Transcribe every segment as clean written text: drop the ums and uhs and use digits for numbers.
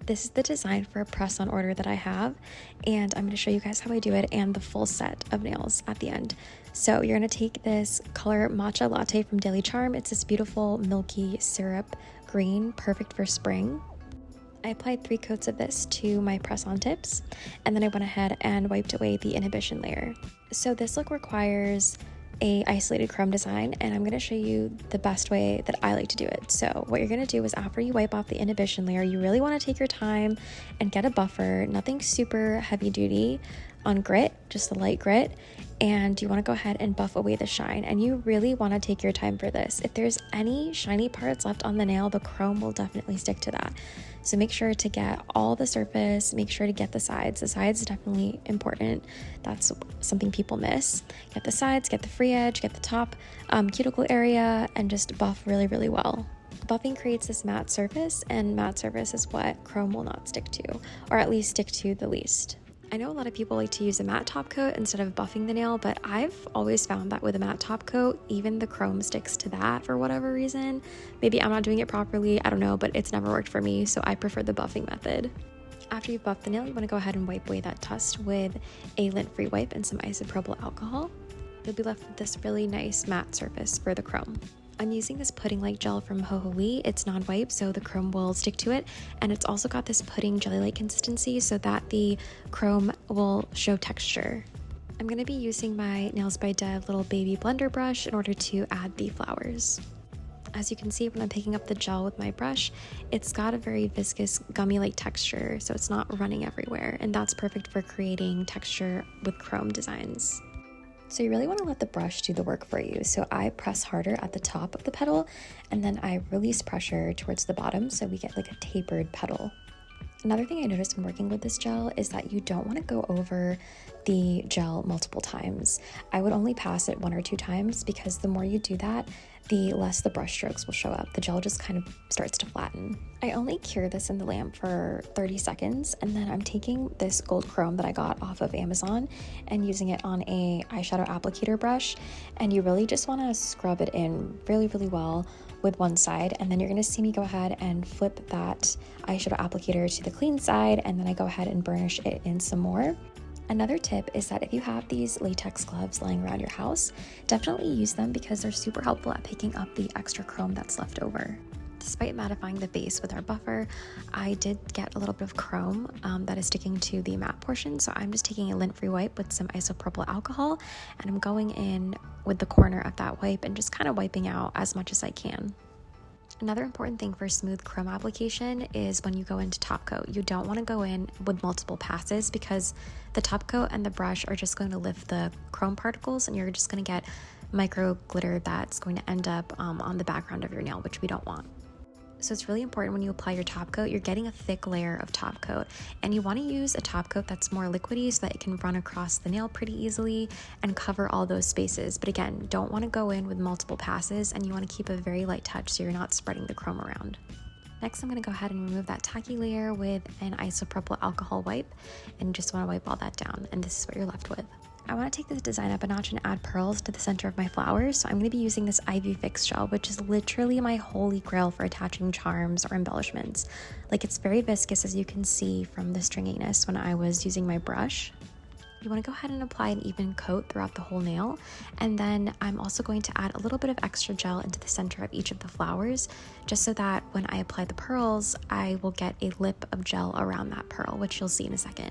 This is the design for a press on order that I have, and I'm going to show you guys how I do it and the full set of nails at the end. So you're going to take this color matcha latte from Daily Charme. It's this beautiful milky syrup green, perfect for spring. I applied 3 coats of this to my press-on tips, and then I went ahead and wiped away the inhibition layer. So this look requires a isolated chrome design, and I'm going to show you the best way that I like to do it. So what you're going to do is after you wipe off the inhibition layer, you really want to take your time and get a buffer, nothing super heavy duty on grit, just a light grit, and you want to go ahead and buff away the shine. And you really want to take your time for this. If there's any shiny parts left on the nail, the chrome will definitely stick to that. So make sure to get all the surface, make sure to get the sides. The sides is definitely important. That's something people miss. Get the sides, get the free edge, get the top cuticle area, and just buff really, really well. Buffing creates this matte surface, and matte surface is what chrome will not stick to, or at least stick to the least. I know a lot of people like to use a matte top coat instead of buffing the nail, but I've always found that with a matte top coat, even the chrome sticks to that for whatever reason. Maybe I'm not doing it properly, I don't know, but it's never worked for me, so I prefer the buffing method. After you've buffed the nail, you want to go ahead and wipe away that dust with a lint-free wipe and some isopropyl alcohol. You'll be left with this really nice matte surface for the chrome. I'm using this pudding-like gel from Hoholee. It's non-wipe, so the chrome will stick to it, and it's also got this pudding jelly-like consistency so that the chrome will show texture. I'm going to be using my Nails by Dev little baby blender brush in order to add the flowers. As you can see when I'm picking up the gel with my brush, it's got a very viscous, gummy-like texture, so it's not running everywhere, and that's perfect for creating texture with chrome designs. So you really want to let the brush do the work for you. So I press harder at the top of the petal, and then I release pressure towards the bottom so we get like a tapered petal. Another thing I noticed when working with this gel is that you don't want to go over the gel multiple times. I would only pass it 1 or 2 times because the more you do that, the less the brush strokes will show up. The gel just kind of starts to flatten. I only cure this in the lamp for 30 seconds, and then I'm taking this gold chrome that I got off of Amazon and using it on a eyeshadow applicator brush, and you really just want to scrub it in really, really well with one side, and then you're going to see me go ahead and flip that eyeshadow applicator to the clean side, and then I go ahead and burnish it in some more. Another tip is that if you have these latex gloves lying around your house, definitely use them because they're super helpful at picking up the extra chrome that's left over. Despite mattifying the base with our buffer, I did get a little bit of chrome that is sticking to the matte portion, so I'm just taking a lint-free wipe with some isopropyl alcohol, and I'm going in with the corner of that wipe and just kind of wiping out as much as I can. Another important thing for smooth chrome application is when you go into top coat. You don't want to go in with multiple passes because the top coat and the brush are just going to lift the chrome particles, and you're just going to get micro glitter that's going to end up on the background of your nail, which we don't want. So it's really important when you apply your top coat, you're getting a thick layer of top coat, and you want to use a top coat that's more liquidy so that it can run across the nail pretty easily and cover all those spaces. But again, don't want to go in with multiple passes, and you want to keep a very light touch so you're not spreading the chrome around. Next, I'm going to go ahead and remove that tacky layer with an isopropyl alcohol wipe, and just want to wipe all that down, and this is what you're left with. I want to take this design up a notch and add pearls to the center of my flowers, so I'm going to be using this Ivy Fix gel, which is literally my holy grail for attaching charms or embellishments. Like, it's very viscous, as you can see from the stringiness when I was using my brush. You want to go ahead and apply an even coat throughout the whole nail, and then I'm also going to add a little bit of extra gel into the center of each of the flowers, just so that when I apply the pearls, I will get a lip of gel around that pearl, which you'll see in a second.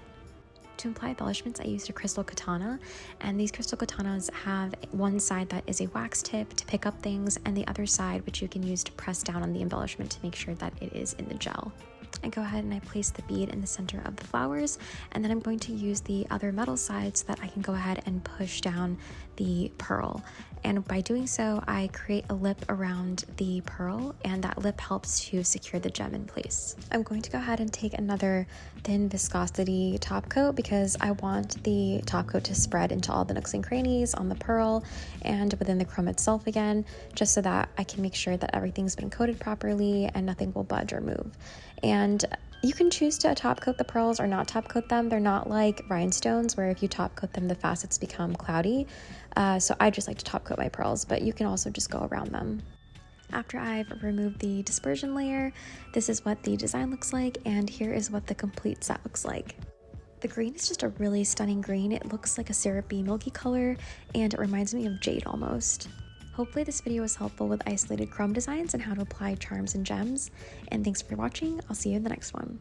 To apply embellishments, I used a crystal katana, and these crystal katanas have one side that is a wax tip to pick up things, and the other side which you can use to press down on the embellishment to make sure that it is in the gel. I go ahead and I place the bead in the center of the flowers, and then I'm going to use the other metal side so that I can go ahead and push down the pearl. And by doing so, I create a lip around the pearl, and that lip helps to secure the gem in place. I'm going to go ahead and take another thin viscosity top coat because I want the top coat to spread into all the nooks and crannies on the pearl and within the chrome itself again, just so that I can make sure that everything's been coated properly and nothing will budge or move. And you can choose to top coat the pearls or not top coat them. They're not like rhinestones where if you top coat them, the facets become cloudy. So I just like to top coat my pearls, but you can also just go around them. After I've removed the dispersion layer, this is what the design looks like, and here is what the complete set looks like. The green is just a really stunning green. It looks like a syrupy, milky color, and it reminds me of jade almost. Hopefully this video was helpful with isolated crumb designs and how to apply charms and gems. And thanks for watching. I'll see you in the next one.